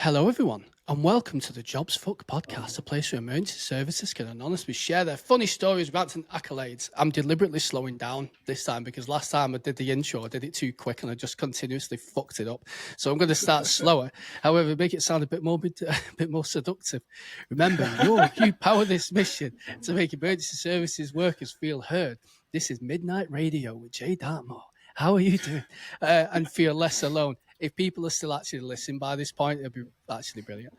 Hello, everyone, and welcome to the Jobs Fuck Podcast, a place where emergency services can anonymously share their funny stories, rants, and accolades. I'm deliberately slowing down this time because last time I did the intro, I did it too quick and I just continuously fucked it up. So I'm going to start slower. However, make it sound a bit more seductive. Remember, you power this mission to make emergency services workers feel heard. This is Midnight Radio with Jade Cameron. How are you doing? And feel less alone. If people are still actually listening by this point, it'll be actually brilliant.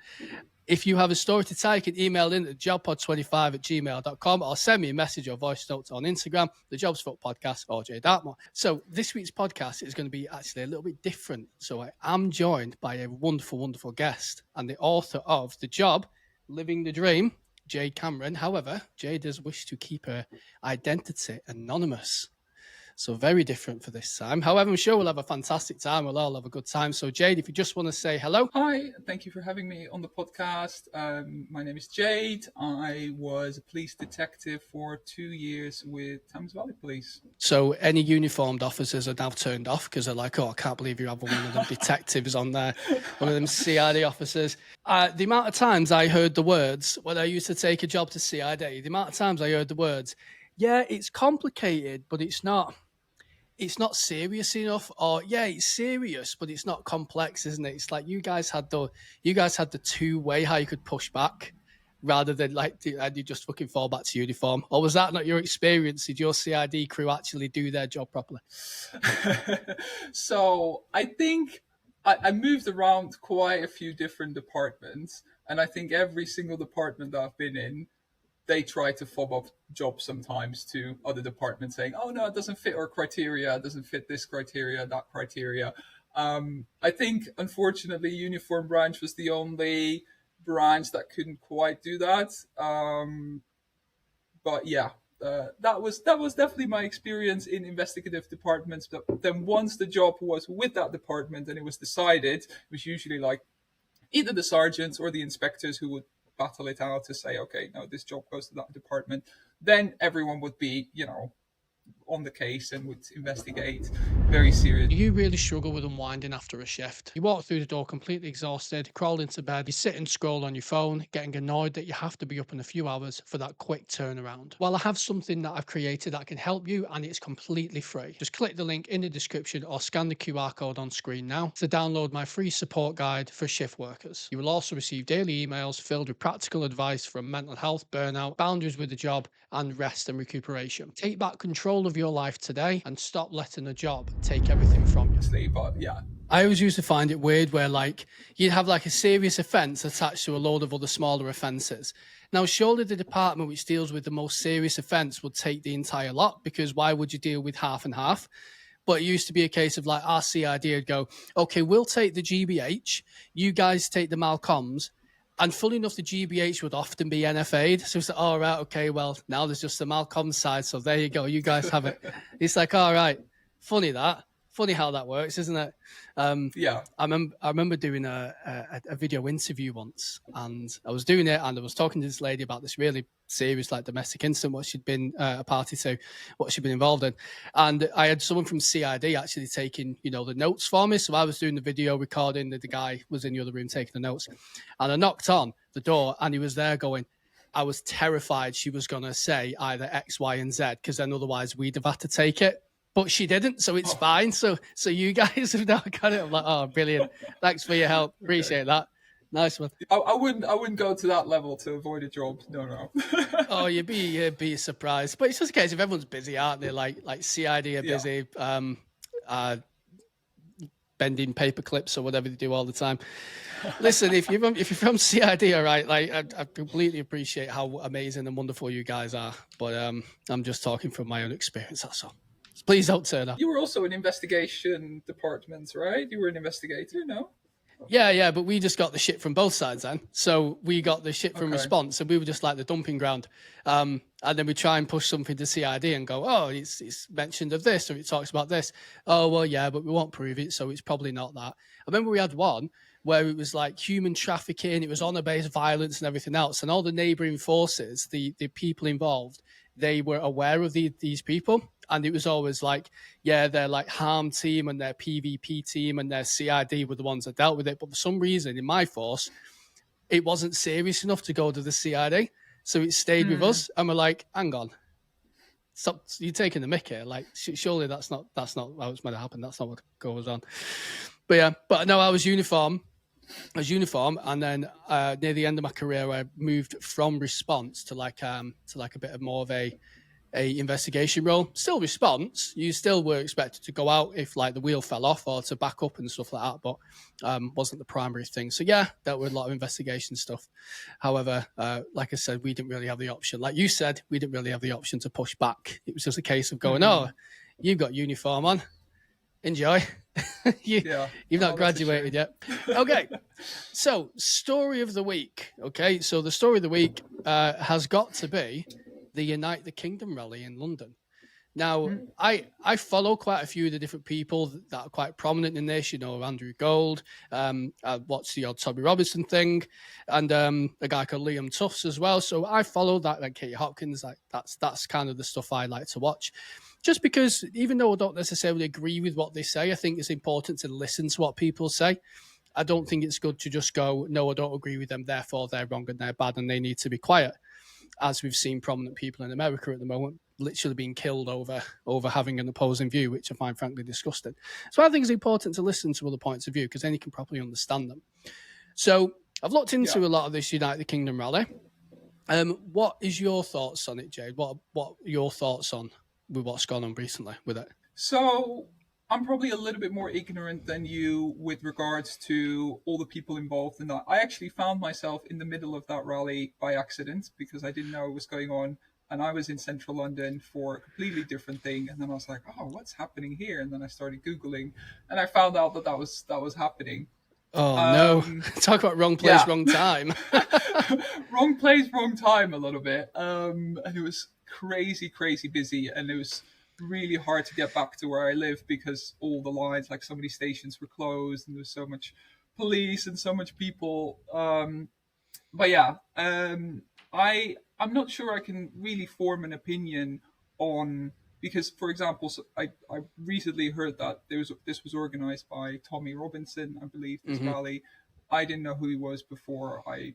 If you have a story to tell, you can email in at jobpod25@gmail.com or send me a message or voice notes on Instagram, the Jobs Fuck Podcast or Jay Dartmoor. So this week's podcast is going to be actually a little bit different. So I am joined by a wonderful, wonderful guest and the author of The Job, Living the Dream, Jade Cameron. However, Jade does wish to keep her identity anonymous. So very different for this time. However, I'm sure we'll have a fantastic time. We'll all have a good time. So Jade, if you just want to say hello. Hi, thank you for having me on the podcast. My name is Jade. I was a police detective for 2 years with Thames Valley Police. So any uniformed officers are now turned off because they're like, oh, I can't believe you have one of them detectives on there, one of them CID officers. The amount of times I heard the words when I used to take a job to CID, the amount of times I heard the words, yeah, it's complicated, but it's not serious enough, or yeah, it's serious, but it's not complex, isn't it? It's like you guys had the two-way how you could push back rather than and you just fucking fall back to uniform. Or was that not your experience? Did your CID crew actually do their job properly? So I think I moved around quite a few different departments, and I think every single department that I've been in, they try to fob up jobs sometimes to other departments saying, oh, no, it doesn't fit our criteria, it doesn't fit this criteria, that criteria. I think, unfortunately, Uniform Branch was the only branch that couldn't quite do that. But yeah, that was definitely my experience in investigative departments. But then once the job was with that department and it was decided, it was usually like either the sergeants or the inspectors who would battle it out to say, okay, no, this job goes to that department. Then everyone would be, on the case and would investigate very seriously. You really struggle with unwinding after a shift. You walk through the door completely exhausted, crawl into bed, you sit and scroll on your phone, getting annoyed that you have to be up in a few hours for that quick turnaround. Well, I have something that I've created that can help you, and it's completely free. Just click the link in the description or scan the QR code on screen now to download my free support guide for shift workers. You will also receive daily emails filled with practical advice from mental health, burnout, boundaries with the job, and rest and recuperation. Take back control of your life today and stop letting the job take everything from you. But yeah, I always used to find it weird where you'd have a serious offence attached to a load of other smaller offences. Now, surely the department which deals with the most serious offence would take the entire lot, because why would you deal with half and half? But it used to be a case of our CID would go, okay, we'll take the GBH, you guys take the Malcoms. And funny enough, the GBH would often be NFA'd. So it's like, all right, okay, well, now there's just the Malcolm side. So there you go. You guys have it. It's like, all right, funny how that works, isn't it? yeah. I remember doing a video interview once, and I was doing it, and I was talking to this lady about this really serious domestic incident, what she'd been a party to, what she'd been involved in. And I had someone from CID actually taking, the notes for me. So I was doing the video recording, the guy was in the other room taking the notes. And I knocked on the door, and he was there going, I was terrified she was going to say either X, Y, and Z, because then otherwise we'd have had to take it. But she didn't, so it's fine. So you guys have now got it. I'm like, oh, brilliant. Thanks for your help. Appreciate that. Nice one. I wouldn't go to that level to avoid a job. No. Oh, you'd be surprised. But it's just a case if everyone's busy, aren't they? Like CID are busy, bending paper clips or whatever they do all the time. Listen, if you're from CID, all right, I completely appreciate how amazing and wonderful you guys are. But I'm just talking from my own experience, that's all. Please don't turn up. You were also in investigation departments, right? You were an investigator, no? Yeah, but we just got the shit from both sides then. So we got the shit from response, and we were just like the dumping ground. And then we try and push something to CID and go, oh, it's mentioned of this, or it talks about this. Oh, well, yeah, but we won't prove it, so it's probably not that. I remember we had one where it was human trafficking, it was honor-based violence and everything else, and all the neighbouring forces, the people involved, they were aware of these people, And it was always like, yeah, their like harm team and their PvP team and their CID were the ones that dealt with it. But for some reason in my force, it wasn't serious enough to go to the CID. So it stayed with us. And we're like, hang on, stop, you're taking the mick here. Like, surely that's not how it's meant to happen. That's not what goes on. But yeah, but no, I was uniform, and then near the end of my career, I moved from response to like a bit of more of a investigation role. Still response. You still were expected to go out if like the wheel fell off or to back up and stuff like that, but wasn't the primary thing. So yeah, dealt with a lot of investigation stuff. However, like I said, we didn't really have the option. Like you said, we didn't really have the option to push back. It was just a case of going, oh, you've got uniform on. Enjoy. You've not graduated yet. Okay. So, story of the week. Okay. So, the story of the week has got to be the Unite the Kingdom rally in London. Now, I follow quite a few of the different people that are quite prominent in this. You know, Andrew Gold, I watched the odd Tommy Robinson thing, and a guy called Liam Tufts as well. So I follow that, like Katie Hopkins. Like that's kind of the stuff I like to watch. Just because, even though I don't necessarily agree with what they say, I think it's important to listen to what people say. I don't think it's good to just go, no, I don't agree with them, therefore they're wrong and they're bad and they need to be quiet. As we've seen prominent people in America at the moment literally being killed over having an opposing view, which I find frankly disgusting. So I think it's important to listen to other points of view because then you can properly understand them. So I've looked into a lot of this United Kingdom rally. What is your thoughts on it, Jade? What are your thoughts on with what's gone on recently with it? So I'm probably a little bit more ignorant than you with regards to all the people involved in that. I actually found myself in the middle of that rally by accident because I didn't know what was going on. And I was in central London for a completely different thing. And then I was like, oh, what's happening here? And then I started Googling and I found out that was happening. Oh, no. Talk about wrong place, wrong time. Wrong place, wrong time a little bit. And it was crazy busy. And it was really hard to get back to where I live because all the lines, like so many stations were closed and there was so much police and so much people. But yeah, I'm not sure I can really form an opinion on, because for example, so I recently heard that this was organized by Tommy Robinson, I believe, this rally. I didn't know who he was before I,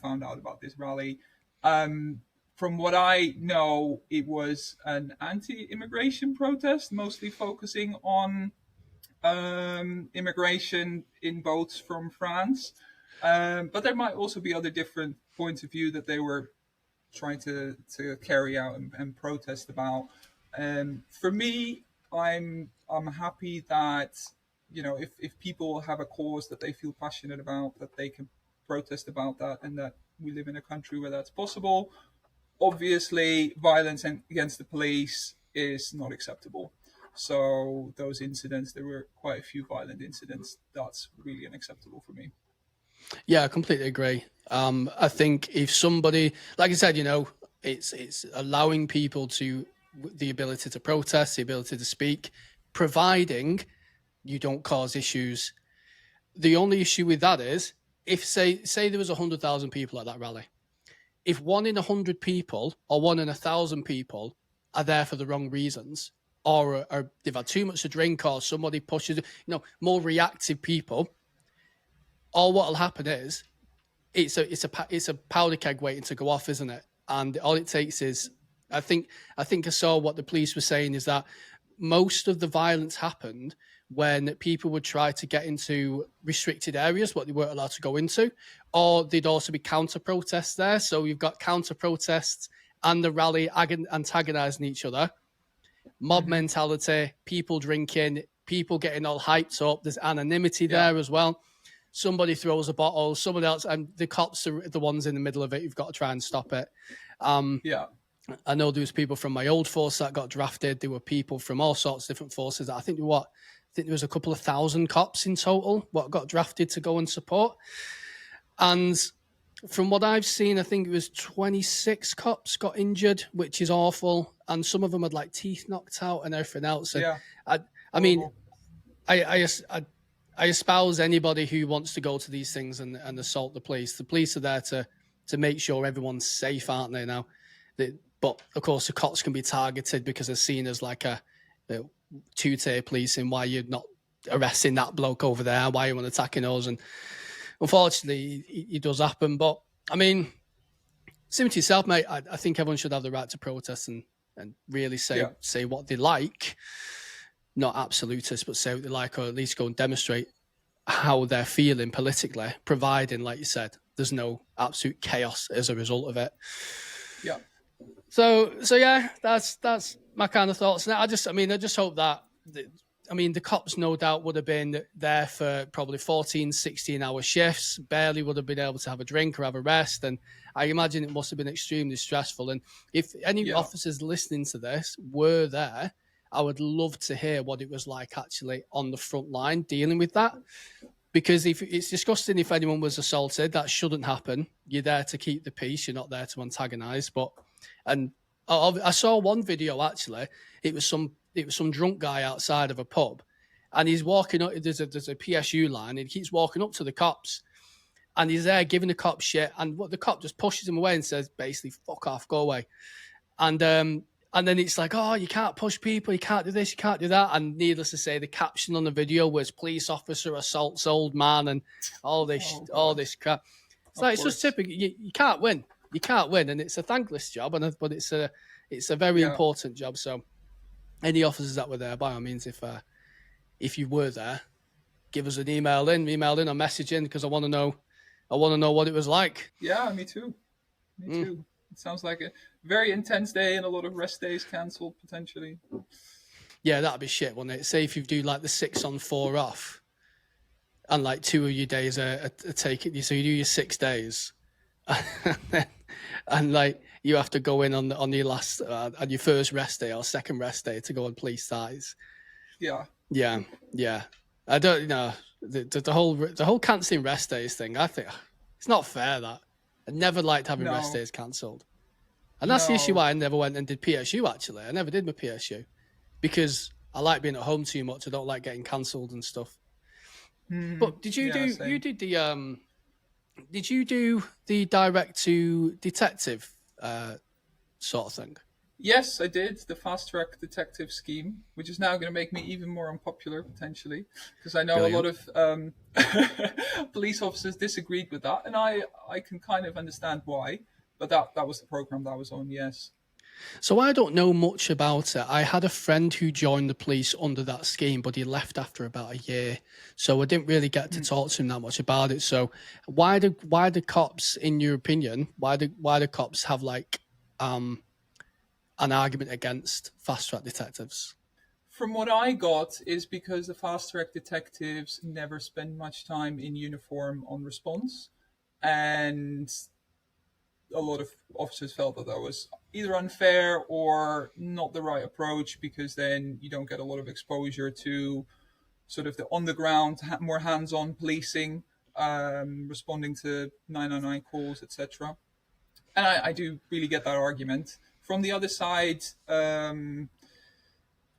found out about this rally. From what I know, it was an anti-immigration protest, mostly focusing on immigration in boats from France. But there might also be other different points of view that they were trying to carry out and protest about. For me, I'm happy that, if people have a cause that they feel passionate about, that they can protest about that, and that we live in a country where that's possible. Obviously, violence against the police is not acceptable. So those incidents, there were quite a few violent incidents. That's really unacceptable for me. Yeah, I completely agree. I think if somebody, like I said, it's allowing people the ability to protest, the ability to speak, providing you don't cause issues. The only issue with that is if say there was 100,000 people at that rally, if 1 in 100 people or 1 in 1,000 people are there for the wrong reasons, or they've had too much to drink, or somebody pushes, more reactive people, all what'll happen is it's a powder keg waiting to go off, isn't it? And all it takes is, I think I saw what the police were saying is that most of the violence happened when people would try to get into restricted areas, what they weren't allowed to go into, or there'd also be counter protests there. So you've got counter protests and the rally antagonizing each other, mob mentality, people drinking, people getting all hyped up. There's anonymity there as well. Somebody throws a bottle, someone else, and the cops are the ones in the middle of it. You've got to try and stop it. I know there was people from my old force that got drafted. There were people from all sorts of different forces. I think there was a couple of thousand cops in total what got drafted to go and support. And from what I've seen, I think it was 26 cops got injured, which is awful. And some of them had like teeth knocked out and everything else. And I mean, I espouse anybody who wants to go to these things and assault the police. The police are there to make sure everyone's safe, aren't they now? But of course, the cops can be targeted because they're seen as like a two-tier policing. Why you're not arresting that bloke over there? Why you want attacking us? And unfortunately, it does happen. But I mean, similar to yourself, mate. I think everyone should have the right to protest and really say what they like. Not absolutist, but say what they like, or at least go and demonstrate how they're feeling politically, providing, like you said, there's no absolute chaos as a result of it. Yeah. So yeah, that's my kind of thoughts. And I just hope that, the cops no doubt would have been there for probably 14, 16-hour shifts, barely would have been able to have a drink or have a rest. And I imagine it must have been extremely stressful. And if any officers listening to this were there, I would love to hear what it was like actually on the front line dealing with that. Because if it's disgusting if anyone was assaulted, that shouldn't happen. You're there to keep the peace. You're not there to antagonize. And I saw one video actually. It was some drunk guy outside of a pub, and he's walking up. There's a PSU line, and he keeps walking up to the cops, and he's there giving the cops shit. And what the cop just pushes him away and says, basically, "Fuck off, go away." And then it's like, oh, you can't push people, you can't do this, you can't do that. And needless to say, the caption on the video was police officer assaults old man and all this crap. It's just typical. You can't win. You can't win. And it's a thankless job, but it's a very important job. So any officers that were there, by all means, if you were there, give us an email in or message in, because I want to know what it was like. Yeah, me too. It sounds like a very intense day and a lot of rest days cancelled potentially. Yeah, that'd be shit, wouldn't it? Say if you do like the 6 on 4 off, and like 2 of your days are taken, so you do your 6 days, and like you have to go in on your last on your first rest day or second rest day to go on police ties. Yeah. I don't know the whole cancelling rest days thing. I think it's not fair that. I never liked having rest days cancelled. And that's the issue why I never went and did PSU, actually. I never did my PSU because I like being at home too much. I don't like getting cancelled and stuff. But did you do the direct to detective sort of thing? Yes, I did. The fast track detective scheme, which is now going to make me even more unpopular potentially, because I know Brilliant. A lot of police officers disagreed with that, and I can kind of understand why. But that was the program that I was on. Yes. So I don't know much about it. I had a friend who joined the police under that scheme, but he left after about a year, so I didn't really get to talk to him that much about it. So why do cops, in your opinion, why do cops have like an argument against fast track detectives? From what I got is because the fast track detectives never spend much time in uniform on response, and a lot of officers felt that was either unfair or not the right approach, because then you don't get a lot of exposure to sort of the on the ground, more hands-on policing, responding to 999 calls, etc. And I do really get that argument. From the other side,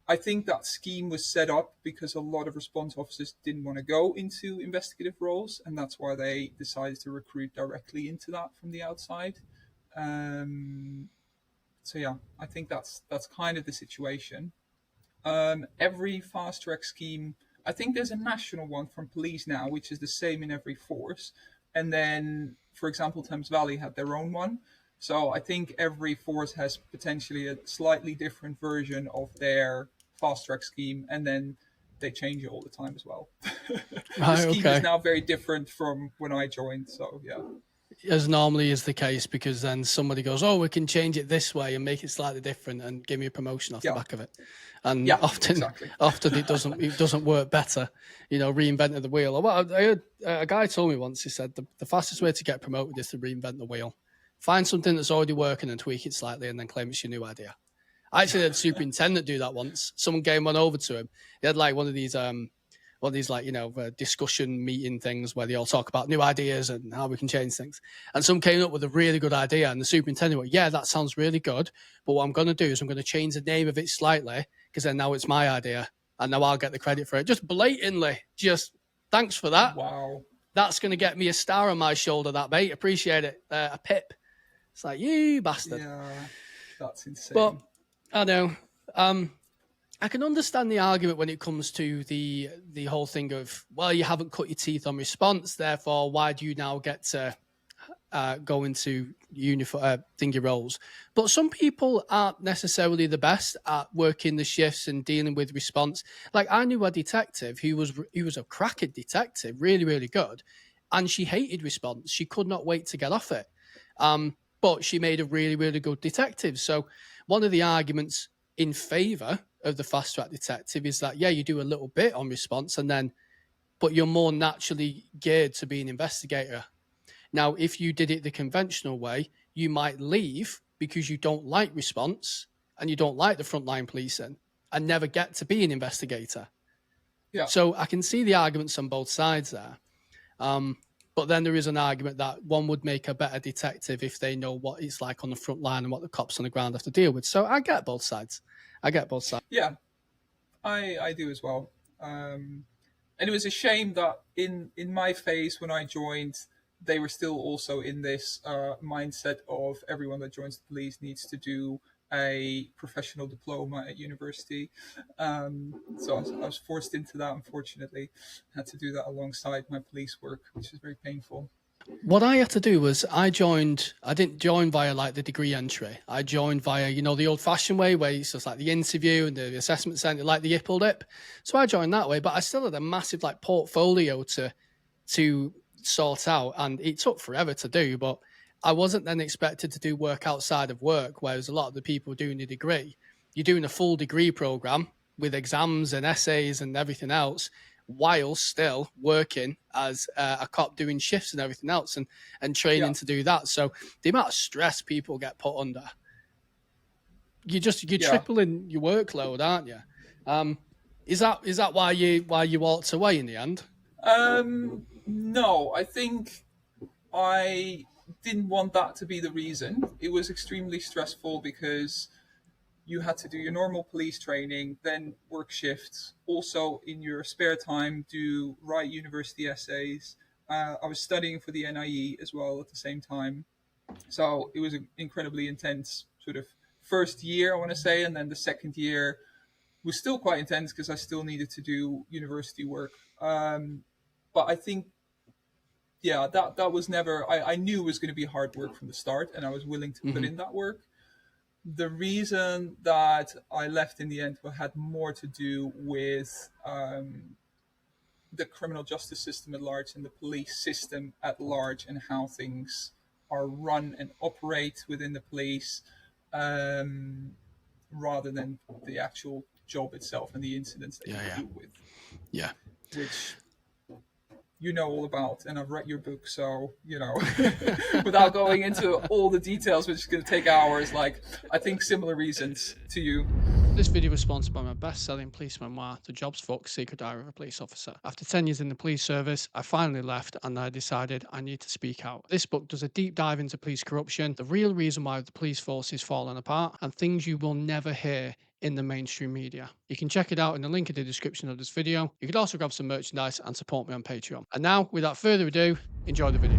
I think that scheme was set up because a lot of response officers didn't want to go into investigative roles, and that's why they decided to recruit directly into that from the outside. So yeah, I think that's kind of the situation. Every fast track scheme, I think there's a national one from police now, which is the same in every force. And then, for example, Thames Valley had their own one. So I think every force has potentially a slightly different version of their fast track scheme, and then they change it all the time as well. The scheme is now very different from when I joined, so yeah. As normally is the case, because then somebody goes, oh, we can change it this way and make it slightly different and give me a promotion off the back of it. And often it doesn't work better, reinventing the wheel. Well, I heard a guy told me once, he said the fastest way to get promoted is to reinvent the wheel. Find something that's already working and tweak it slightly, and then claim it's your new idea. I actually had a superintendent do that once. Someone gave one over to him. He had like one of these discussion meeting things where they all talk about new ideas and how we can change things. And someone came up with a really good idea, and the superintendent went, yeah, that sounds really good, but what I'm going to do is I'm going to change the name of it slightly, because then now it's my idea, and now I'll get the credit for it. Just blatantly, thanks for that. Wow. That's going to get me a star on my shoulder, that mate. Appreciate it. A pip. It's like, you bastard. That's insane. But I know. I can understand the argument when it comes to the whole thing of, well, you haven't cut your teeth on response, therefore, why do you now get to go into thingy roles? But some people aren't necessarily the best at working the shifts and dealing with response. Like, I knew a detective who was a cracker detective, really, really good, and she hated response. She could not wait to get off it. But she made a really, really good detective. So one of the arguments in favor of the fast track detective is that, yeah, you do a little bit on response but you're more naturally geared to be an investigator. Now, if you did it the conventional way, you might leave because you don't like response and you don't like the frontline policing and never get to be an investigator. Yeah. So I can see the arguments on both sides there. But then there is an argument that one would make a better detective if they know what it's like on the front line and what the cops on the ground have to deal with. So I get both sides. Yeah, I do as well. And it was a shame that in my phase when I joined, they were still also in this mindset of everyone that joins the police needs to do a professional diploma at university. So I was forced into that, unfortunately. I had to do that alongside my police work, which is very painful. What I had to do was I didn't join via like the degree entry. I joined via, the old fashioned way where it's just like the interview and the assessment centre, like the Yipple Dip. So I joined that way, but I still had a massive like portfolio to sort out, and it took forever to do, but I wasn't then expected to do work outside of work, whereas a lot of the people doing the degree, you're doing a full degree program with exams and essays and everything else, while still working as a cop doing shifts and everything else and training to do that. So the amount of stress people get put under, you're tripling your workload, aren't you? Is that why you walked away in the end? No, I think I didn't want that to be the reason. It was extremely stressful because you had to do your normal police training, then work shifts. Also, in your spare time, write university essays. I was studying for the NIE as well at the same time. So it was an incredibly intense sort of first year, I want to say. And then the second year was still quite intense because I still needed to do university work. But I think, yeah, that was never, I knew it was going to be hard work from the start, and I was willing to put in that work. The reason that I left in the end had more to do with the criminal justice system at large and the police system at large and how things are run and operate within the police, rather than the actual job itself and the incidents that you deal with. Yeah. Which you know all about, and I've read your book, so without going into all the details, which is going to take hours, like I think similar reasons to you. This video was sponsored by my best-selling police memoir, The Job's Fuck Secret Diary of a Police Officer. After 10 years in the police service, I finally left and I decided I need to speak out. This book does a deep dive into police corruption, the real reason why the police force is falling apart, and things you will never hear in the mainstream media. You can check it out in the link in the description of this video. You could also grab some merchandise and support me on Patreon. And now, without further ado, enjoy the video.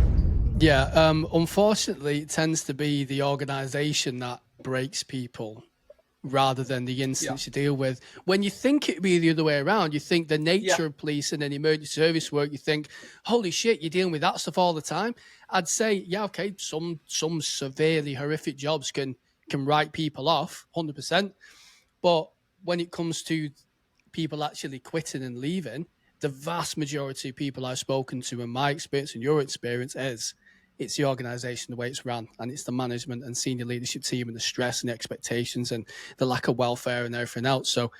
Yeah, unfortunately, it tends to be the organisation that breaks people rather than the incidents you deal with. When you think it'd be the other way around, you think the nature of police and emergency service work, you think, holy shit, you're dealing with that stuff all the time. I'd say, yeah, okay, some severely horrific jobs can write people off, 100%. But when it comes to people actually quitting and leaving, the vast majority of people I've spoken to, in my experience and your experience, it's the organisation, the way it's run, and it's the management and senior leadership team and the stress and the expectations and the lack of welfare and everything else. So,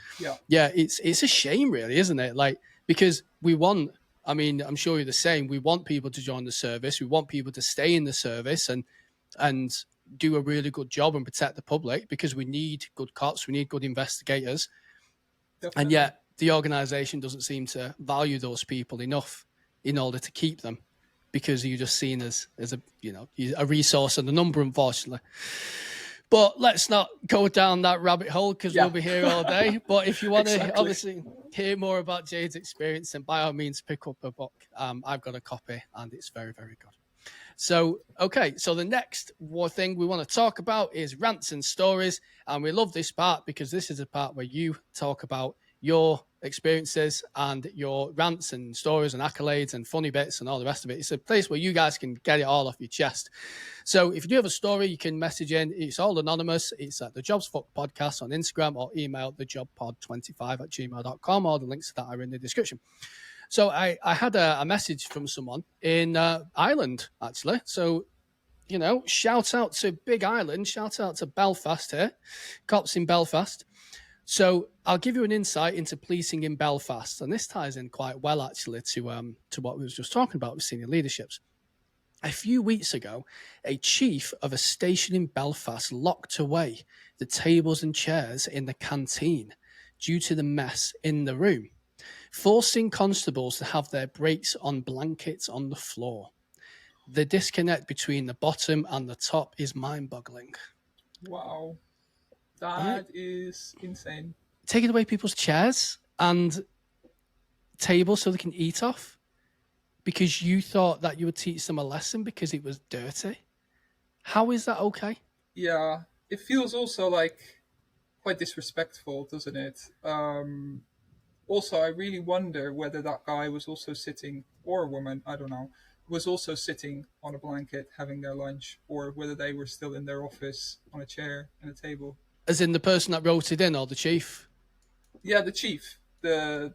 yeah, it's a shame, really, isn't it? Like, because I'm sure you're the same. We want people to join the service. We want people to stay in the service and do a really good job and protect the public, because we need good cops, we need good investigators. Definitely. And yet the organisation doesn't seem to value those people enough in order to keep them, because you're just seen as a resource and a number, unfortunately. But let's not go down that rabbit hole, because we'll be here all day. But if you want to obviously hear more about Jade's experience, then by all means pick up a book. I've got a copy and it's very, very good. So, okay, so the next thing we want to talk about is rants and stories. And we love this part because this is a part where you talk about your experiences and your rants and stories and accolades and funny bits and all the rest of it. It's a place where you guys can get it all off your chest. So if you do have a story, you can message in. It's all anonymous. It's at the Jobs Fuck Podcast on Instagram, or email thejobpod25@gmail.com, or the links to that are in the description. So I had a message from someone in Ireland, actually. So, shout out to Big Island. Shout out to Belfast here. Cops in Belfast. So I'll give you an insight into policing in Belfast. And this ties in quite well, actually, to what we was just talking about with senior leaderships. A few weeks ago, a chief of a station in Belfast locked away the tables and chairs in the canteen due to the mess in the room, forcing constables to have their breaks on blankets on the floor. The disconnect between the bottom and the top is mind-boggling. Wow. That is insane. Taking away people's chairs and tables so they can eat off because you thought that you would teach them a lesson because it was dirty. How is that okay? Yeah, it feels also like quite disrespectful, doesn't it? Also, I really wonder whether that guy was also sitting, or a woman, I don't know, was also sitting on a blanket having their lunch, or whether they were still in their office on a chair and a table. As in the person that wrote it in, or the chief? Yeah, the chief. The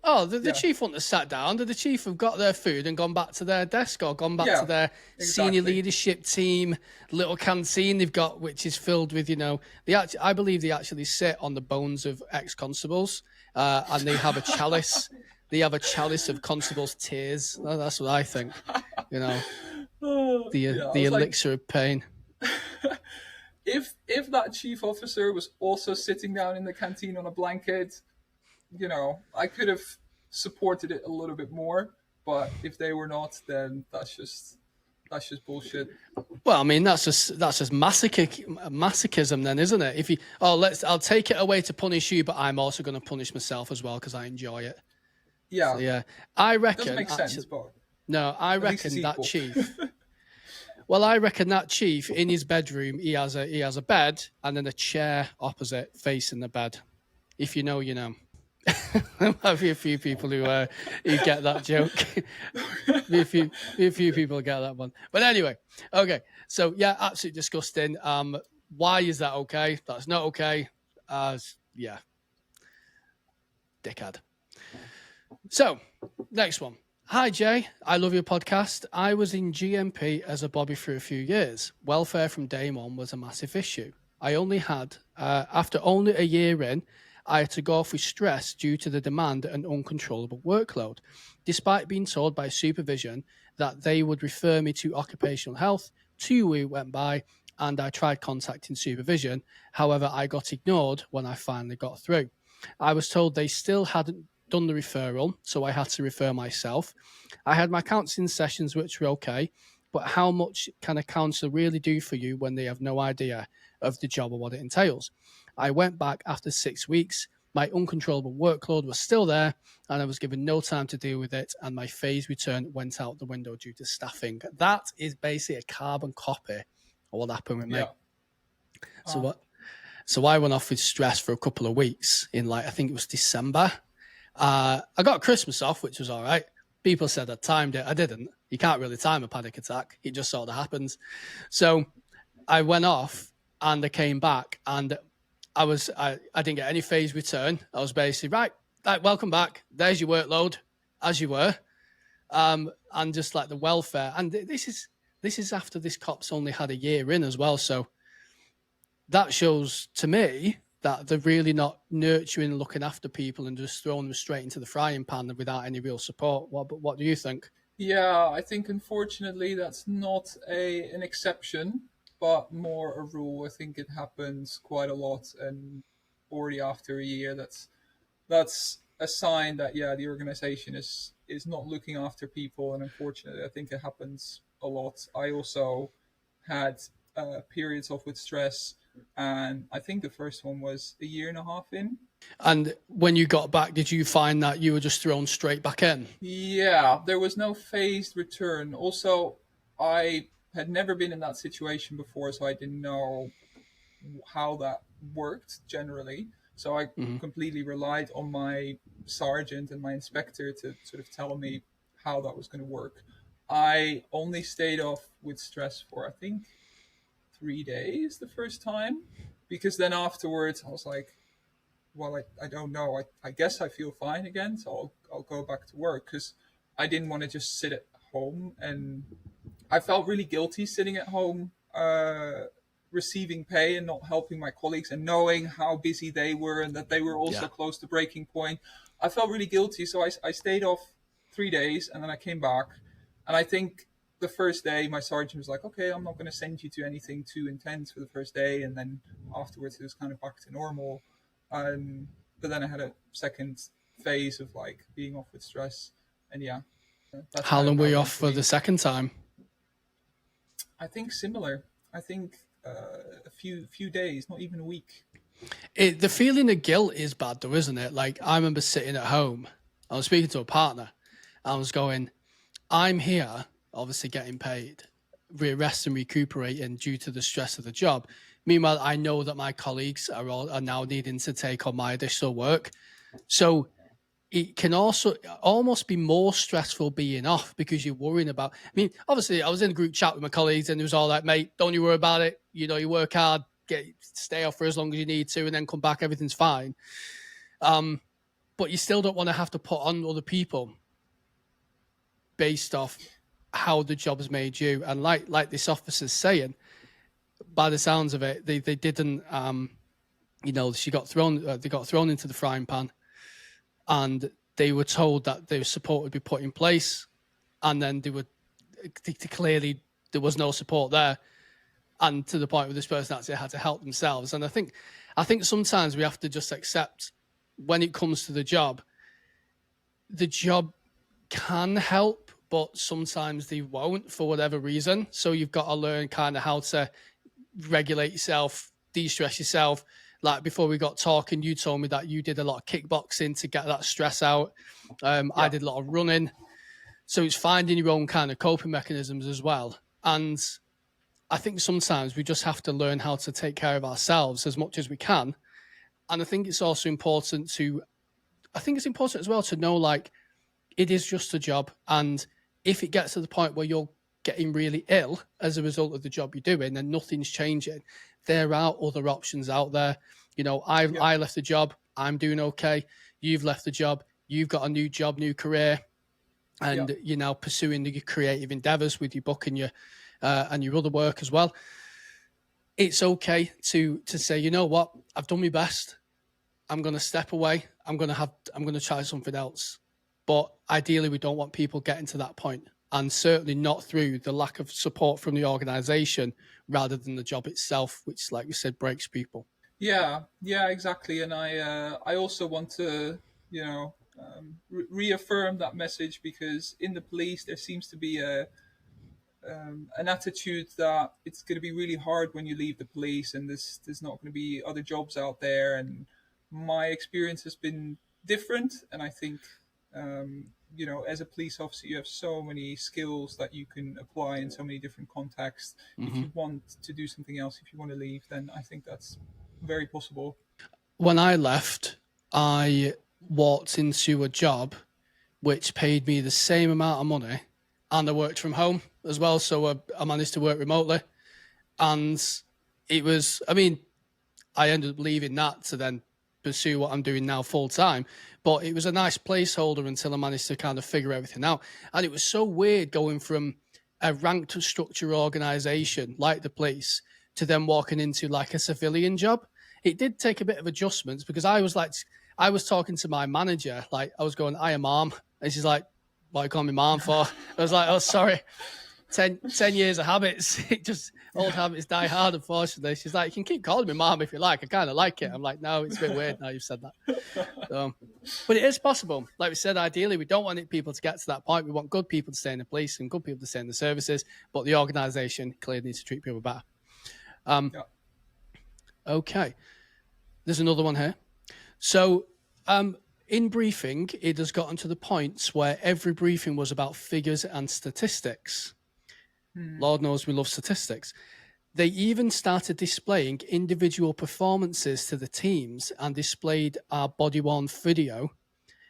chief wouldn't have sat down. Did the chief have got their food and gone back to their desk, or gone back to their senior leadership team little canteen they've got, which is filled with, I believe they actually sit on the bones of ex-constables, and they have a chalice. They have a chalice of constables' tears. That's what I think. The elixir of pain. If that chief officer was also sitting down in the canteen on a blanket, I could have supported it a little bit more. But if they were not, then that's just bullshit. Well, I mean, that's just masochism, then, isn't it? If you, I'll take it away to punish you, but I'm also going to punish myself as well because I enjoy it. Yeah, so, yeah. I reckon. Doesn't make sense, but no, I reckon that chief. Well, I reckon that chief in his bedroom, he has a bed and then a chair opposite facing the bed. If you know, you know. There might be a few people who get that joke. a few people get that one. But anyway, okay. So yeah, absolutely disgusting. Why is that okay? That's not okay. Yeah, dickhead. So next one. Hi Jay, I love your podcast. I was in GMP as a bobby for a few years. Welfare from day one was a massive issue. I only had, after only a year in, I had to go off with stress due to the demand and uncontrollable workload. Despite being told by supervision that they would refer me to occupational health, 2 weeks went by and I tried contacting supervision. However, I got ignored when I finally got through. I was told they still hadn't done the referral, so I had to refer myself. I had my counselling sessions, which were okay, but how much can a counsellor really do for you when they have no idea of the job or what it entails? I went back after 6 weeks. My uncontrollable workload was still there, and I was given no time to deal with it, and my phase return went out the window due to staffing. That is basically a carbon copy of what happened with me. So I went off with stress for a couple of weeks in, I think it was December. I got Christmas off, which was all right. People said I timed it. I didn't. You can't really time a panic attack. It just sort of happens. So I went off and I came back and I didn't get any phase return. I was basically, right, welcome back. There's your workload, as you were. And just the welfare. And this is after this cop's only had a year in as well. So that shows to me that they're really not nurturing and looking after people and just throwing them straight into the frying pan without any real support. What do you think? Yeah, I think unfortunately that's not an exception, but more a rule. I think it happens quite a lot, and already after a year, that's a sign that the organization is not looking after people, and unfortunately, I think it happens a lot. I also had periods off with stress. And I think the first one was a year and a half in. And when you got back, did you find that you were just thrown straight back in? Yeah, there was no phased return. Also, I had never been in that situation before, so I didn't know how that worked generally. So I completely relied on my sergeant and my inspector to sort of tell me how that was going to work. I only stayed off with stress for, I think, 3 days the first time, because then afterwards I was like, well, I don't know. I guess I feel fine again, so I'll go back to work, because I didn't want to just sit at home. And I felt really guilty sitting at home, receiving pay and not helping my colleagues, and knowing how busy they were and that they were also close to breaking point. I felt really guilty, so I stayed off 3 days, and then I came back. And I think the first day my sergeant was like, okay, I'm not going to send you to anything too intense for the first day, and then afterwards it was kind of back to normal. But then I had a second phase of like being off with stress, and that's How kind of long were you it off went for me. the second time? I think similar. I think a few days, not even a week. The feeling of guilt is bad though, isn't it? Like, I remember sitting at home, I was speaking to a partner, I was going, I'm here, obviously getting paid, rest and recuperating due to the stress of the job. Meanwhile, I know that my colleagues are now needing to take on my additional work. So it can also almost be more stressful being off, because you're worrying about, I mean, obviously I was in a group chat with my colleagues and it was all like, mate, don't you worry about it. You know, you work hard, stay off for as long as you need to, and then come back, everything's fine. But you still don't want to have to put on other people based off how the job has made you. And like this officer's saying, by the sounds of it, they didn't, they got thrown into the frying pan, and they were told that their support would be put in place, and then clearly there was no support there, and to the point where this person actually had to help themselves. And I think sometimes we have to just accept, when it comes to the job can help, but sometimes they won't for whatever reason. So you've got to learn kind of how to regulate yourself, de-stress yourself. Like before we got talking, you told me that you did a lot of kickboxing to get that stress out. I did a lot of running. So it's finding your own kind of coping mechanisms as well. And I think sometimes we just have to learn how to take care of ourselves as much as we can. And I think it's also important as well to know, like, it is just a job. And if it gets to the point where you're getting really ill as a result of the job you're doing and nothing's changing, there are other options out there. You know, I left the job, I'm doing okay. You've left the job, you've got a new job, new career, and you're now pursuing your creative endeavors with your book and your other work as well. It's okay to say, you know what, I've done my best. I'm going to step away. I'm going to try something else. But ideally, we don't want people getting to that point, and certainly not through the lack of support from the organization rather than the job itself, which, like you said, breaks people. Yeah, exactly. And I also want to, reaffirm that message, because in the police there seems to be an attitude that it's going to be really hard when you leave the police, and there's not going to be other jobs out there. And my experience has been different, and I think as a police officer, you have so many skills that you can apply in so many different contexts. If you want to do something else, if you want to leave, then I think that's very possible. When I left, I walked into a job which paid me the same amount of money, and I worked from home as well. So I managed to work remotely, and it was, I ended up leaving that to then pursue what I'm doing now full time. But it was a nice placeholder until I managed to kind of figure everything out. And it was so weird going from a ranked structure organization like the police to then walking into like a civilian job. It did take a bit of adjustments, because I was talking to my manager, like I was going, "I am mom," and she's like, "What are you calling me mom for?" I was like, "Oh, sorry." 10 years of habits. It just, old habits die hard, unfortunately. She's like, "You can keep calling me mom if you like. I kind of like it." I'm like, "No, it's a bit weird now you've said that." But it is possible. Like we said, ideally, we don't want people to get to that point. We want good people to stay in the police and good people to stay in the services, but the organisation clearly needs to treat people better. Okay. There's another one here. So in briefing, it has gotten to the point where every briefing was about figures and statistics. Lord knows we love statistics. They even started displaying individual performances to the teams and displayed our body-worn video.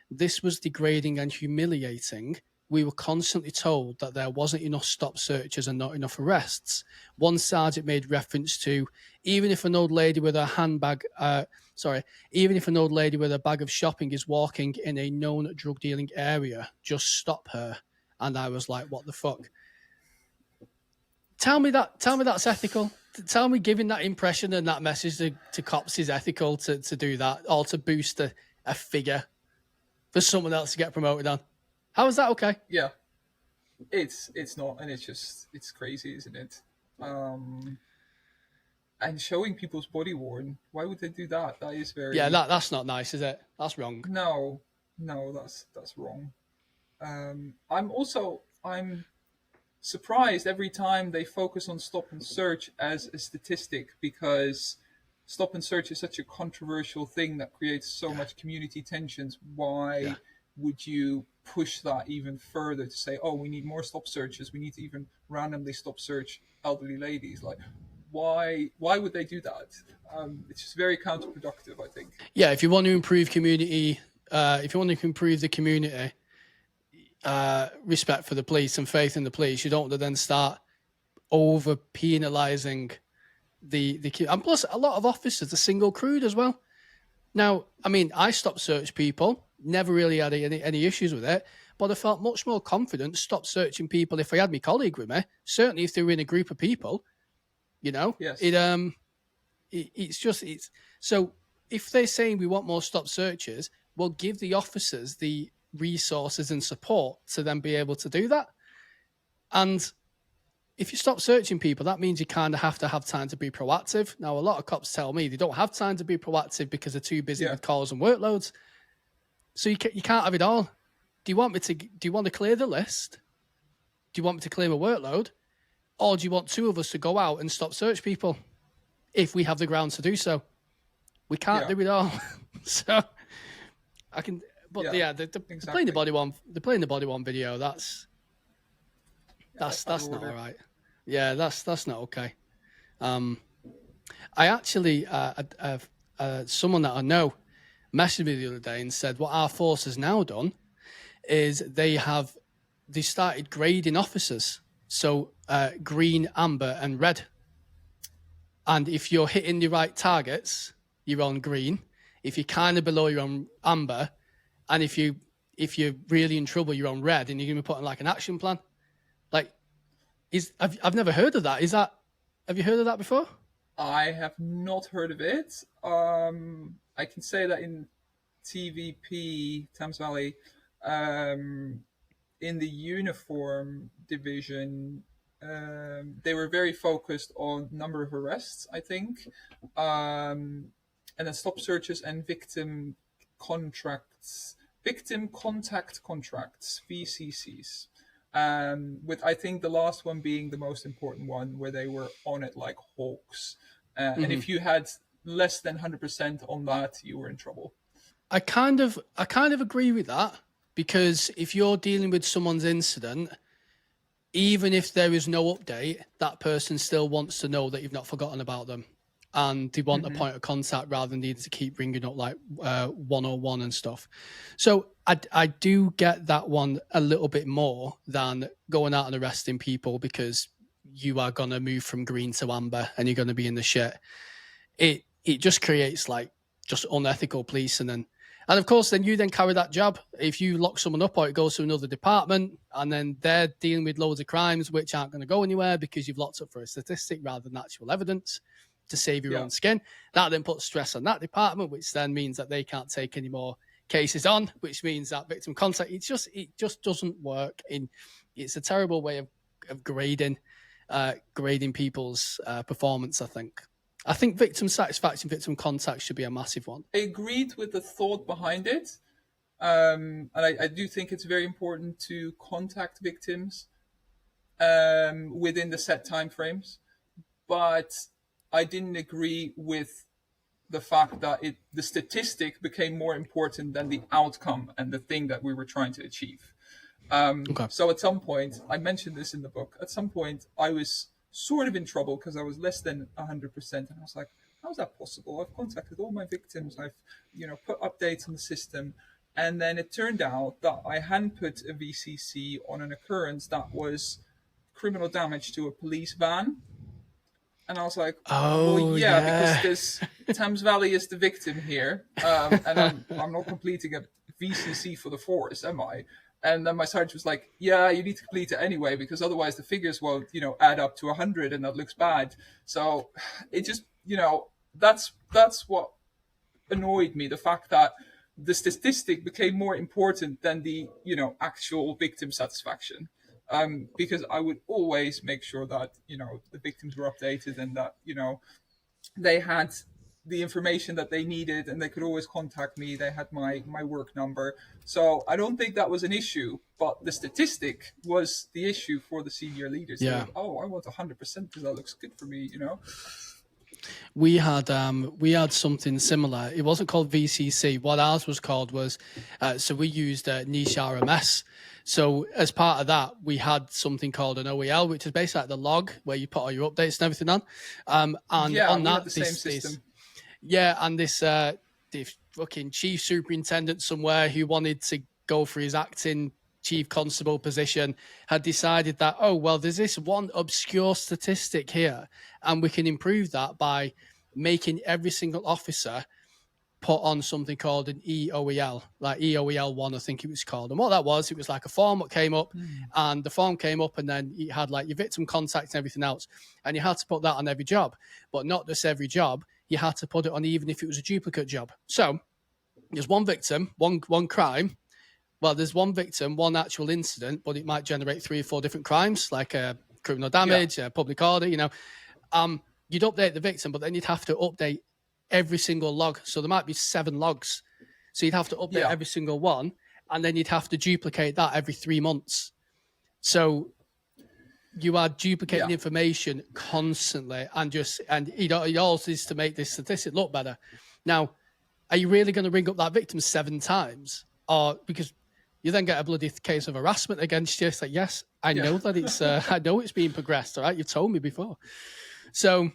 This was degrading and humiliating. We were constantly told that there wasn't enough stop searches and not enough arrests. One sergeant made reference to, even if an old lady with a handbag, even if an old lady with a bag of shopping is walking in a known drug dealing area, just stop her. And I was like, what the fuck? Tell me that's ethical. Tell me giving that impression and that message to cops is ethical to do that, or to boost a figure for someone else to get promoted on. How is that okay? Yeah, it's not, and it's crazy, isn't it? And showing people's body worn, why would they do that? That is very that's not nice, is it? That's wrong. No, that's wrong. I'm surprised every time they focus on stop and search as a statistic, because stop and search is such a controversial thing that creates so much community tensions. Why would you push that even further to say, oh, we need more stop searches, we need to even randomly stop search elderly ladies? Like, why would they do that? It's just very counterproductive, I think. Yeah, if you want to improve community, if you want to improve the community, respect for the police and faith in the police, you don't want to then start over penalising the and plus a lot of officers are single crewed as well. Now, I mean, I stop search people, never really had any issues with it, but I felt much more confident stop searching people if I had my colleague with me. Certainly, if they were in a group of people, you know, Yes. It's so if they're saying we want more stop searches, we'll give the officers the resources and support to then be able to do that. And if you stop searching people, that means you kind of have to have time to be proactive. Now, a lot of cops tell me they don't have time to be proactive because they're too busy with calls and workloads. So you can't have it all. Do you want to clear the list? Do you want me to clear my workload? Or do you want two of us to go out and stop search people if we have the grounds to do so? We can't do it all. So I can, but they're playing the body one. They're playing the body one video. That's not all right. Yeah, that's not okay. I actually, someone that I know messaged me the other day and said what our force has now done is they started grading officers. So green, amber, and red. And if you're hitting the right targets, you're on green. If you're kind of below, you're on amber. And if you're really in trouble, you're on red, and you're going to be putting like an action plan. Like, I've never heard of that. Have you heard of that before? I have not heard of it. I can say that in TVP, Thames Valley, in the uniform division, they were very focused on number of arrests, I think, and then stop searches and victim contact contracts, VCCs. With I think the last one being the most important one, where they were on it like hawks. And if you had less than 100% on that, you were in trouble. I kind of agree with that, because if you're dealing with someone's incident, even if there is no update, that person still wants to know that you've not forgotten about them. And they want a point of contact rather than needing to keep ringing up like 101 and stuff. So I do get that one a little bit more than going out and arresting people because you are going to move from green to amber and you're going to be in the shit. It just creates like just unethical policing. And of course, then you then carry that job. If you lock someone up or it goes to another department and then they're dealing with loads of crimes which aren't going to go anywhere because you've locked up for a statistic rather than actual evidence to save your own skin. That then puts stress on that department, which then means that they can't take any more cases on, which means that victim contact, it just doesn't work. It's a terrible way of grading people's performance, I think. I think victim satisfaction, victim contact should be a massive one. I agreed with the thought behind it. And I do think it's very important to contact victims within the set time frames. But I didn't agree with the fact that the statistic became more important than the outcome and the thing that we were trying to achieve. Okay. So at some point, I mentioned this in the book. At some point, I was sort of in trouble because I was less than 100%, and I was like, "How is that possible? I've contacted all my victims. I've, put updates on the system." And then it turned out that I hadn't put a VCC on an occurrence that was criminal damage to a police van. And I was like, well, Oh, yeah, because yeah. this Thames Valley is the victim here, and I'm not completing a VCC for the forest, am I? And then my sergeant was like, yeah, you need to complete it anyway, because otherwise the figures won't, add up to 100, and that looks bad. So it just, that's what annoyed me, the fact that the statistic became more important than the, actual victim satisfaction. Because I would always make sure that, the victims were updated and that, they had the information that they needed and they could always contact me. They had my work number. So I don't think that was an issue, but the statistic was the issue for the senior leaders. Yeah. Like, oh, I want 100% because that looks good for me, We had something similar. It wasn't called VCC. What ours was called was, so we used niche RMS. So as part of that, we had something called an OEL, which is basically like the log where you put all your updates and everything on. And yeah, on we that, had the same system. The fucking chief superintendent somewhere who wanted to go for his acting chief constable position had decided that, oh, well, there's this one obscure statistic here, and we can improve that by making every single officer put on something called an EOEL, like EOEL 1, I think it was called. And what that was, it was like a form that came up, and the form came up, and then it had like your victim contact and everything else. And you had to put that on every job, but not just every job. You had to put it on even if it was a duplicate job. So there's one victim, one crime. Well, there's one victim, one actual incident, but it might generate 3 or 4 different crimes, like criminal damage, public order, You'd update the victim, but then you'd have to update every single log. So there might be 7 logs. So you'd have to update every single one, and then you'd have to duplicate that every 3 months. So you are duplicating information constantly, and it also is to make this statistic look better. Now, are you really going to ring up that victim 7 times? Or because you then get a bloody case of harassment against you. It's like, yes, I know that it's I know it's being progressed, all right? You've told me before. So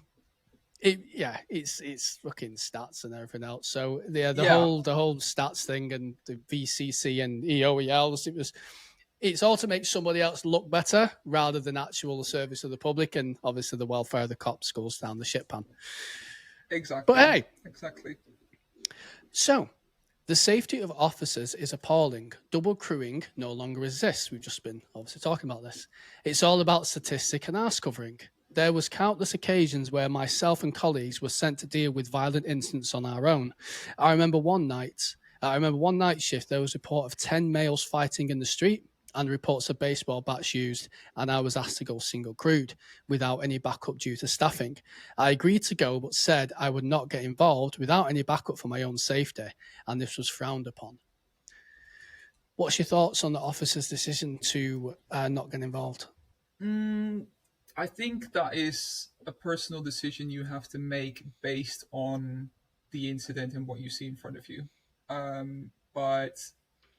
it's fucking stats and everything else. So the whole stats thing and the VCC and EOELs, it's all to make somebody else look better rather than actual service of the public and obviously the welfare of the cops goes down the shit pan. Exactly. But hey, exactly. So the safety of officers is appalling. Double crewing no longer exists. We've just been obviously talking about this. It's all about statistic and arse covering. There was countless occasions where myself and colleagues were sent to deal with violent incidents on our own. I remember one night shift, there was a report of 10 males fighting in the street and reports of baseball bats used, and I was asked to go single crewed without any backup due to staffing. I agreed to go, but said I would not get involved without any backup for my own safety, and this was frowned upon. What's your thoughts on the officer's decision to not get involved? I think that is a personal decision you have to make based on the incident and what you see in front of you. But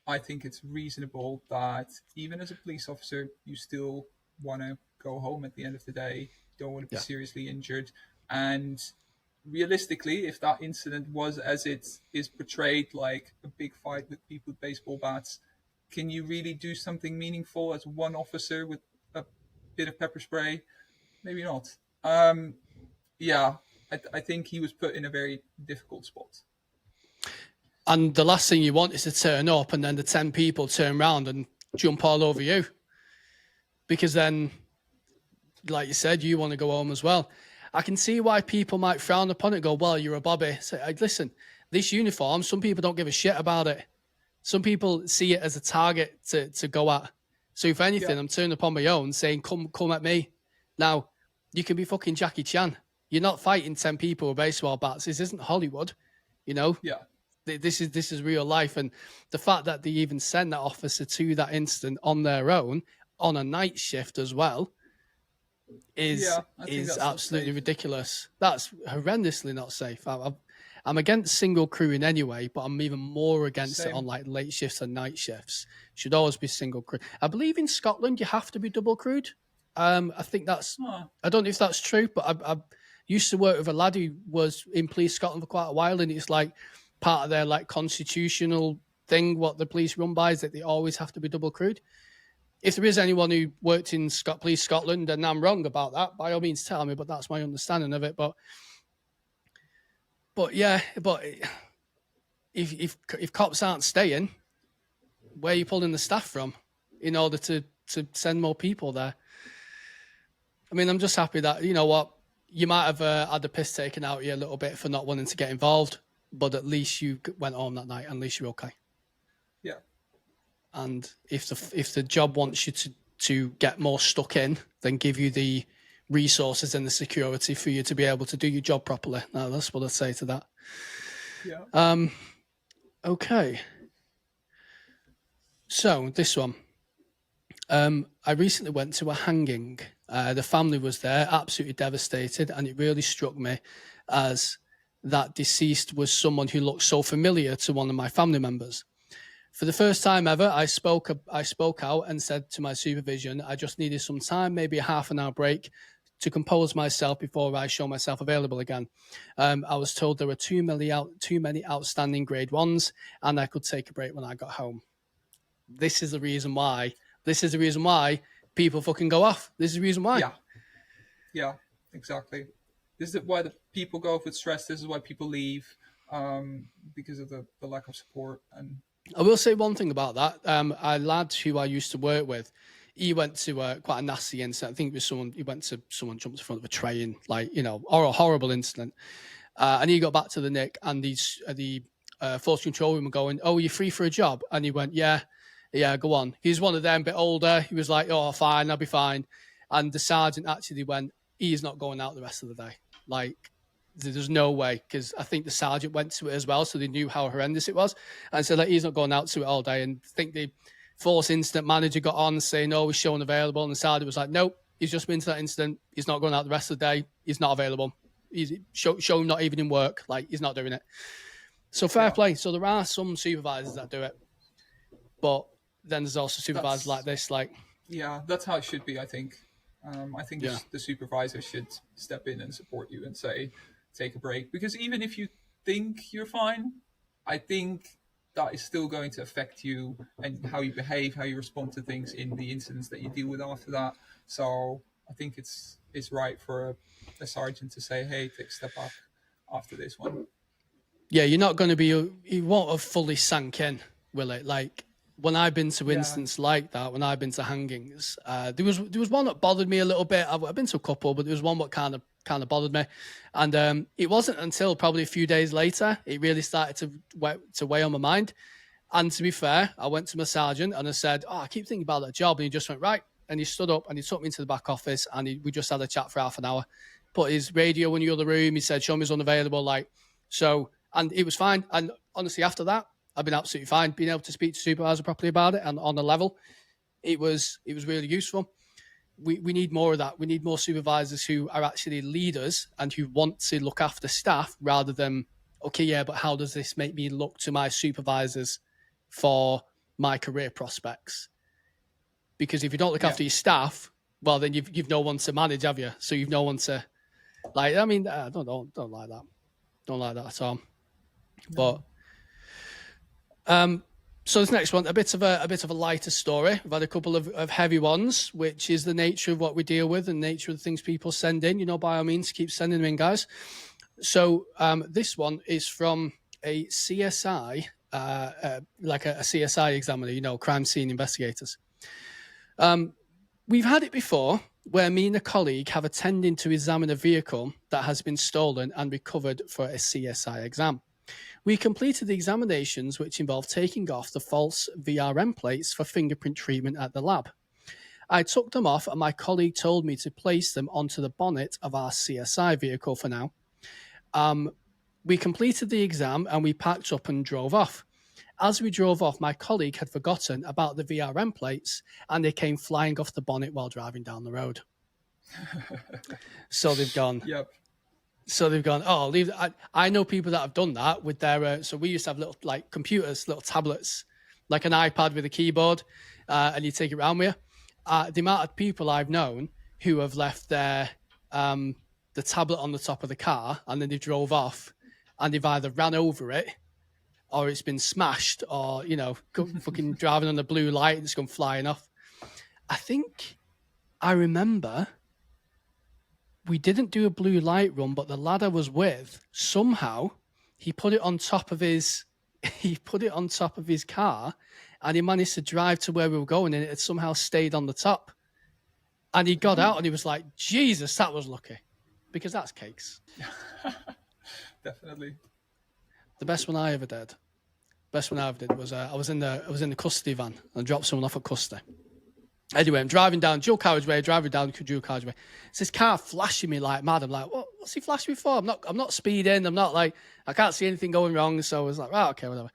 I think it's reasonable that even as a police officer, you still want to go home at the end of the day. You don't want to be seriously injured. And realistically, if that incident was as it is portrayed, like a big fight with people with baseball bats, can you really do something meaningful as one officer with a bit of pepper spray? Maybe not. I think he was put in a very difficult spot. And the last thing you want is to turn up and then the 10 people turn around and jump all over you. Because then, like you said, you want to go home as well. I can see why people might frown upon it and go, well, you're a bobby. So, listen, this uniform, some people don't give a shit about it. Some people see it as a target to go at. So if anything, I'm turning upon my own saying, come at me. Now, you can be fucking Jackie Chan. You're not fighting 10 people with baseball bats. This isn't Hollywood, Yeah. This is real life. And the fact that they even send that officer to that incident on their own, on a night shift as well, is absolutely ridiculous. That's horrendously not safe. I I'm against single crewing anyway, but I'm even more against it Same. on like late shifts and night shifts. Should always be single crew. I believe in Scotland you have to be double crewed. I think that's. Huh. I don't know if that's true, but I used to work with a lad who was in Police Scotland for quite a while, and it's like part of their like constitutional thing. What the police run by is that they always have to be double crewed. If there is anyone who worked in Police Scotland and I'm wrong about that, by all means tell me, but that's my understanding of it. But yeah, but if cops aren't staying, where are you pulling the staff from in order to send more people there? I mean, I'm just happy that, you know what, you might have had the piss taken out of you a little bit for not wanting to get involved, but at least you went home that night and at least you're okay. Yeah. And if the job wants you to get more stuck in, then give you the resources and the security for you to be able to do your job properly. Now, that's what I'd say to that. Yeah. Okay. So this one. I recently went to a hanging. The family was there, absolutely devastated, and it really struck me as that deceased was someone who looked so familiar to one of my family members. For the first time ever, I spoke out and said to my supervision, I just needed some time, maybe a half an hour break, to compose myself before I show myself available again. I was told there were too many outstanding grade ones, and I could take a break when I got home. This is the reason why people fucking go off. This is the reason why. Yeah, exactly. This is why the people go off with stress. This is why people leave, because of the lack of support. And I will say one thing about that. A lad who I used to work with, he went to quite a nasty incident. I think it was someone jumped in front of a train, like, you know, or a horrible incident. And he got back to the Nick, and the force control room were going, "Oh, you're free for a job?" And he went, "Yeah, go on." He's one of them, a bit older. He was like, "Oh, fine, I'll be fine." And the sergeant actually went, "He's not going out the rest of the day." Like, there's no way, because I think the sergeant went to it as well, so they knew how horrendous it was, and said like, he's not going out to it all day. And I think the force incident manager got on saying, "Oh, he's showing available," and the sergeant was like, "Nope, he's just been to that incident. He's not going out the rest of the day. He's not available. He's show not even in work. Like, he's not doing it." So fair play. So there are some supervisors that do it, but then there's also supervisors like this. Like, yeah, that's how it should be. I think. I think the supervisor should step in and support you and say, take a break, because even if you think you're fine, I think that is still going to affect you and how you behave, how you respond to things in the incidents that you deal with after that. So I think it's right for a sergeant to say, "Hey, take a step back after this one." Yeah, you're not going to be. You won't have fully sank in, will it? Like, when I've been to instances like that, when I've been to hangings, there was one that bothered me a little bit. I've been to a couple, but there was one that kind of bothered me, and it wasn't until probably a few days later it really started to weigh on my mind. And to be fair, I went to my sergeant and I said, "Oh, I keep thinking about that job," and he just went, "Right," and he stood up and he took me into the back office, and we just had a chat for half an hour. Put his radio in the other room. He said, "Show me is unavailable," like so, and it was fine. And honestly, after that, I've been absolutely fine. Being able to speak to supervisor properly about it and on a level, it was really useful. We need more of that. We need more supervisors who are actually leaders and who want to look after staff rather than, okay, yeah, but how does this make me look to my supervisors for my career prospects? Because if you don't look after your staff, well, then you've no one to manage, have you? So you've no one to, like, I mean, don't like that. Don't like that at all. No. But so this next one, a bit of a lighter story. We've had a couple of heavy ones, which is the nature of what we deal with and the nature of the things people send in. You know, by all means, keep sending them in, guys. So this one is from a CSI, like a CSI examiner, you know, crime scene investigators. We've had it before where me and a colleague have attended to examine a vehicle that has been stolen and recovered for a CSI exam. We completed the examinations, which involved taking off the false VRM plates for fingerprint treatment at the lab. I took them off and my colleague told me to place them onto the bonnet of our CSI vehicle for now. We completed the exam and we packed up and drove off. As we drove off, my colleague had forgotten about the VRM plates and they came flying off the bonnet while driving down the road. So they've gone. Yep. So they've gone, oh, leave. I know people that have done that with their. So we used to have little like computers, little tablets, like an iPad with a keyboard, and you take it around with you. The amount of people I've known who have left their the tablet on the top of the car, and then they drove off, and they've either ran over it, or it's been smashed, or fucking driving on the blue light and it's gone flying off. I think I remember. We didn't do a blue light run, but the lad I was with, somehow he put it on top of his car, and he managed to drive to where we were going, and it had somehow stayed on the top. And he got out and he was like, Jesus, that was lucky. Because that's cakes. Definitely. The best one I ever did was I was in the custody van and dropped someone off at custody. Anyway, I'm driving down dual carriageway, It's this car flashing me like mad. I'm like, what's he flashing me for? I'm not speeding. I'm not like, I can't see anything going wrong. So I was like, right, okay, whatever.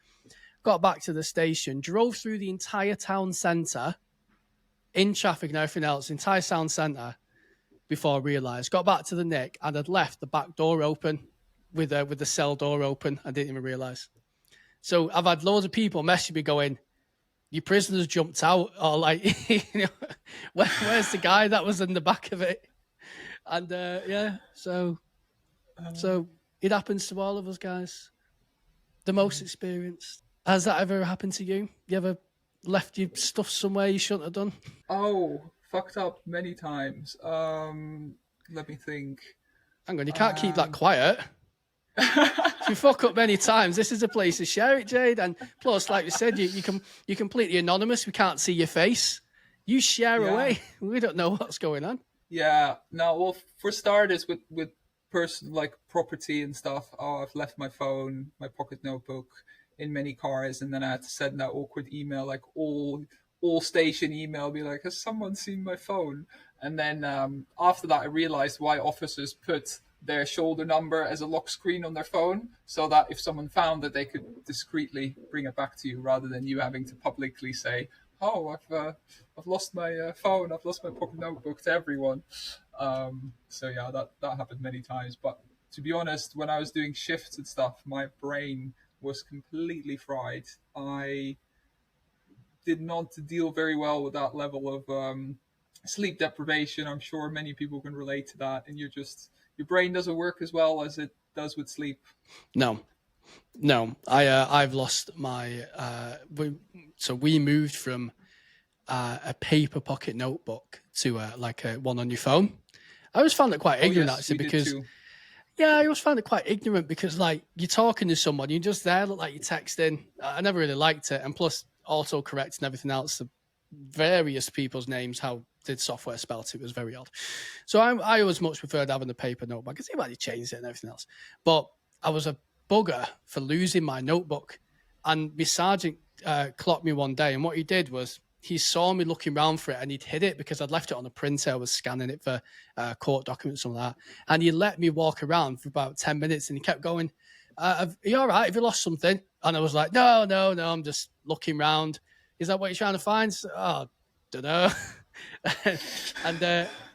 Got back to the station, drove through the entire town centre, in traffic and everything else, entire town centre, before I realised. Got back to the Nick and I'd left the back door open with the cell door open. I didn't even realise. So I've had loads of people message me going, your prisoners jumped out, or like, where's the guy that was in the back of it? And so it happens to all of us, guys. The most experienced. Has that ever happened to you? You ever left your stuff somewhere you shouldn't have done? Oh, fucked up many times. Let me think. Hang on, you can't keep that quiet. If you fuck up many times, this is a place to share it, Jade. And plus, like we said, you're completely anonymous. We can't see your face. You share away. We don't know what's going on. Yeah. No, well, for starters, with person like property and stuff, I've left my phone, my pocket notebook in many cars, and then I had to send that awkward email, like all station email, be like, has someone seen my phone? And then after that, I realized why officers put their shoulder number as a lock screen on their phone, so that if someone found that, they could discreetly bring it back to you, rather than you having to publicly say, oh, I've lost my phone, I've lost my pocket notebook to everyone. So yeah, that happened many times. But to be honest, when I was doing shifts and stuff, my brain was completely fried. I did not deal very well with that level of sleep deprivation. I'm sure many people can relate to that, and your brain doesn't work as well as it does with sleep. No, I've lost my. We moved from a paper pocket notebook to like a one on your phone. I always found it quite ignorant, actually, because I always found it quite ignorant because like you're talking to someone, you're just there, look like you're texting. I never really liked it, and plus autocorrect and everything else, the various people's names, how the software spelt it was very odd. So I always much preferred having the paper notebook. I can see why they changed it and everything else, but I was a bugger for losing my notebook, and my sergeant clocked me one day, and what he did was he saw me looking around for it, and he'd hid it because I'd left it on a printer. I was scanning it for court documents and all that, and he let me walk around for about 10 minutes, and he kept going, are you all right? Have you lost something? And I was like, no, I'm just looking around. Is that what you're trying to find? So, don't know.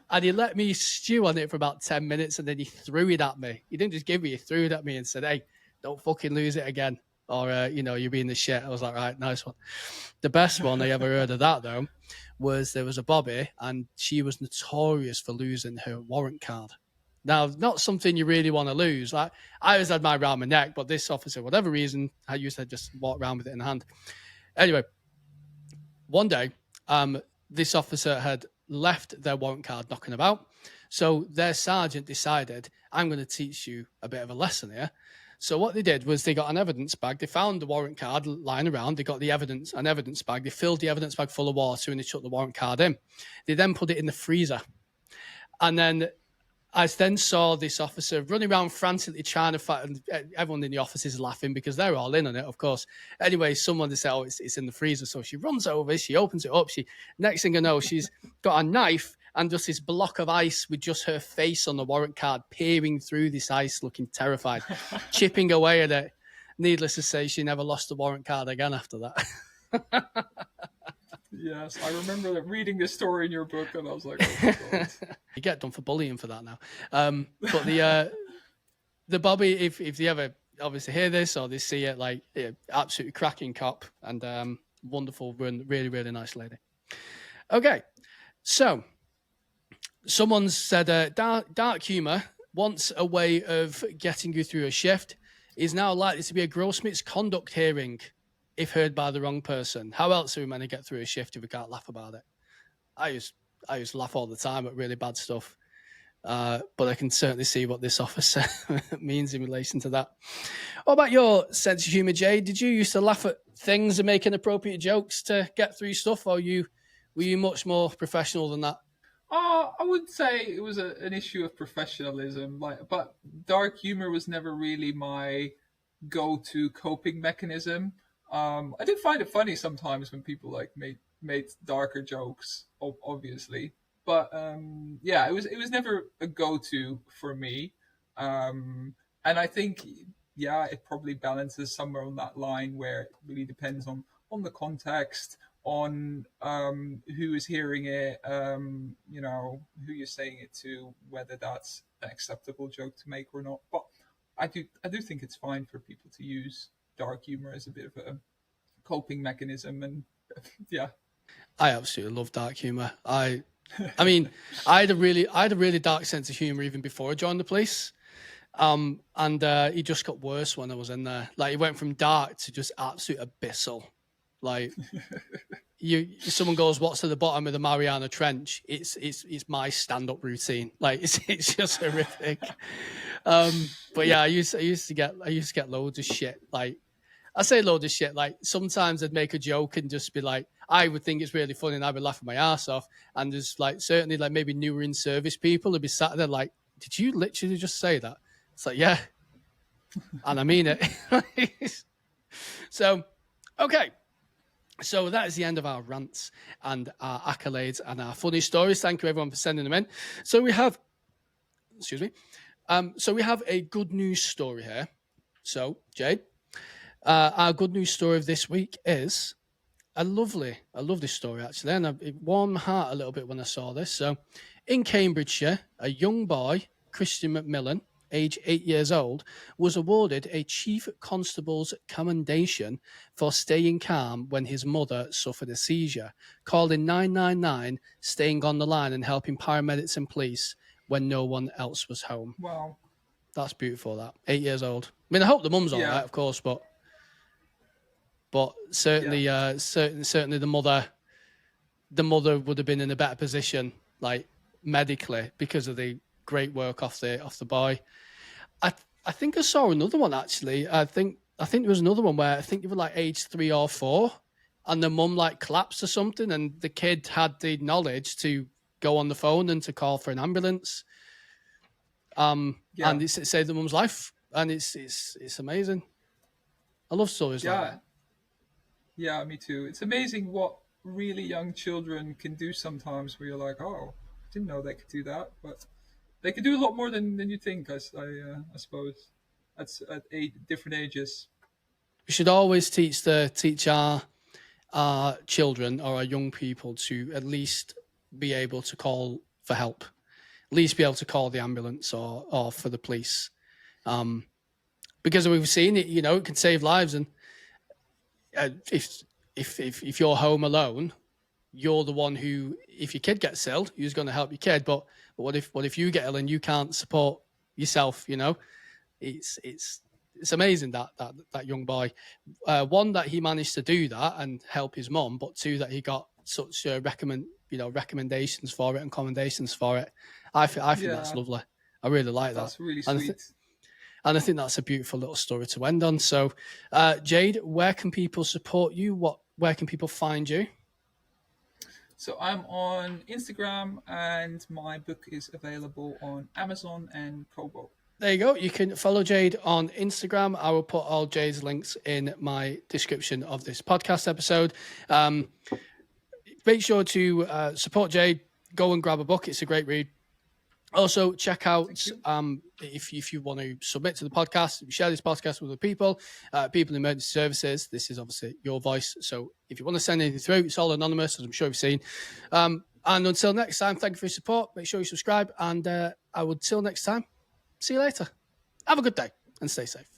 And he let me stew on it for about 10 minutes, and then he threw it at me. He didn't just give me, he threw it at me and said, hey, don't fucking lose it again, or, you're being the shit. I was like, right, nice one. The best one I ever heard of that, though, was there was a Bobby, and she was notorious for losing her warrant card. Now, not something you really want to lose. Like, I always had mine around my neck, but this officer, for whatever reason, I used to just walk around with it in hand. Anyway, one day, this officer had left their warrant card knocking about. So their sergeant decided, I'm going to teach you a bit of a lesson here. So what they did was they got an evidence bag. They found the warrant card lying around. They got an evidence bag. They filled the evidence bag full of water, and they took the warrant card in. They then put it in the freezer. And then I then saw this officer running around frantically trying to find. Everyone in the office is laughing because they're all in on it, of course. Anyway, someone said, "Oh, it's in the freezer." So she runs over, she opens it up. Next thing I know, she's got a knife and just this block of ice with just her face on the warrant card, peering through this ice, looking terrified, chipping away at it. Needless to say, she never lost the warrant card again after that. Yes, I remember reading this story in your book, and I was like, oh my God. You get done for bullying for that now. But the Bobby, if they ever obviously hear this or they see it, like absolutely cracking cop and wonderful, really, really nice lady. Okay, so someone said dark humor, once a way of getting you through a shift, is now likely to be a gross misconduct hearing if heard by the wrong person. How else are we meant to get through a shift if we can't laugh about it? I used to laugh all the time at really bad stuff. But I can certainly see what this officer means in relation to that. What about your sense of humour, Jade? Did you used to laugh at things and make inappropriate jokes to get through stuff, or were you much more professional than that? I would say it was an issue of professionalism, but dark humor was never really my go-to coping mechanism. I did find it funny sometimes when people like made darker jokes, obviously, but yeah, it was never a go-to for me. And I think yeah, it probably balances somewhere on that line where it really depends on the context, on who is hearing it, you know, who you're saying it to, whether that's an acceptable joke to make or not. But I do think it's fine for people to use dark humor as a bit of a coping mechanism, and yeah. I absolutely love dark humor. I mean, I had a really dark sense of humor even before I joined the police. And he just got worse when I was in there. Like, it went from dark to just absolute abyssal. Like, someone goes, "What's at the bottom of the Mariana Trench?" It's my stand-up routine. Like, it's just horrific. But yeah, I used to get loads of shit. Like, I say loads of shit. Like, sometimes I'd make a joke and just be like, I would think it's really funny, and I'd be laughing my ass off. And there's like certainly like maybe newer in service people would be sat there like, "Did you literally just say that?" It's like, yeah, and I mean it. So, okay. So that is the end of our rants and our accolades and our funny stories. Thank you everyone for sending them in. So we have, excuse me. So we have a good news story here. So Jade, our good news story of this week is I love this story actually, and it warmed my heart a little bit when I saw this. So in Cambridgeshire, a young boy, Christian McMillan, age 8 years old, was awarded a chief constable's commendation for staying calm when his mother suffered a seizure, calling 999, staying on the line and helping paramedics and police when no one else was home. Wow. That's beautiful, that. 8 years old. I mean, I hope the mum's all right, of course, but certainly, certainly the mother would have been in a better position, like medically, because of the great work off the boy. I think I saw another one actually. I think there was another one where I think they were like age 3 or 4, and the mum like collapsed or something, and the kid had the knowledge to go on the phone and to call for an ambulance. And it saved the mum's life, and it's amazing. I love stories like that. Yeah, me too. It's amazing what really young children can do sometimes, where you're like, oh, I didn't know they could do that, but they can do a lot more than you think. I suppose at different ages. We should always teach our children or our young people to at least be able to call for help, at least be able to call the ambulance or for the police, because we've seen it. You know, it can save lives, and if you're home alone, you're the one who, if your kid gets ill, who's going to help your kid? But what if you get ill and you can't support yourself? You know, it's amazing that young boy. One, that he managed to do that and help his mum, but two, that he got such recommendations for it and commendations for it. I think that's lovely. I really like that. That's really sweet. And I think that's a beautiful little story to end on. So, Jade, where can people support you? Where can people find you? So I'm on Instagram, and my book is available on Amazon and Kobo. There you go. You can follow Jade on Instagram. I will put all Jade's links in my description of this podcast episode. Make sure to support Jade. Go and grab a book. It's a great read. Also, check out if you want to submit to the podcast, share this podcast with other people in emergency services. This is obviously your voice. So if you want to send anything through, it's all anonymous, as I'm sure you've seen. And until next time, thank you for your support. Make sure you subscribe. And until next time, see you later. Have a good day and stay safe.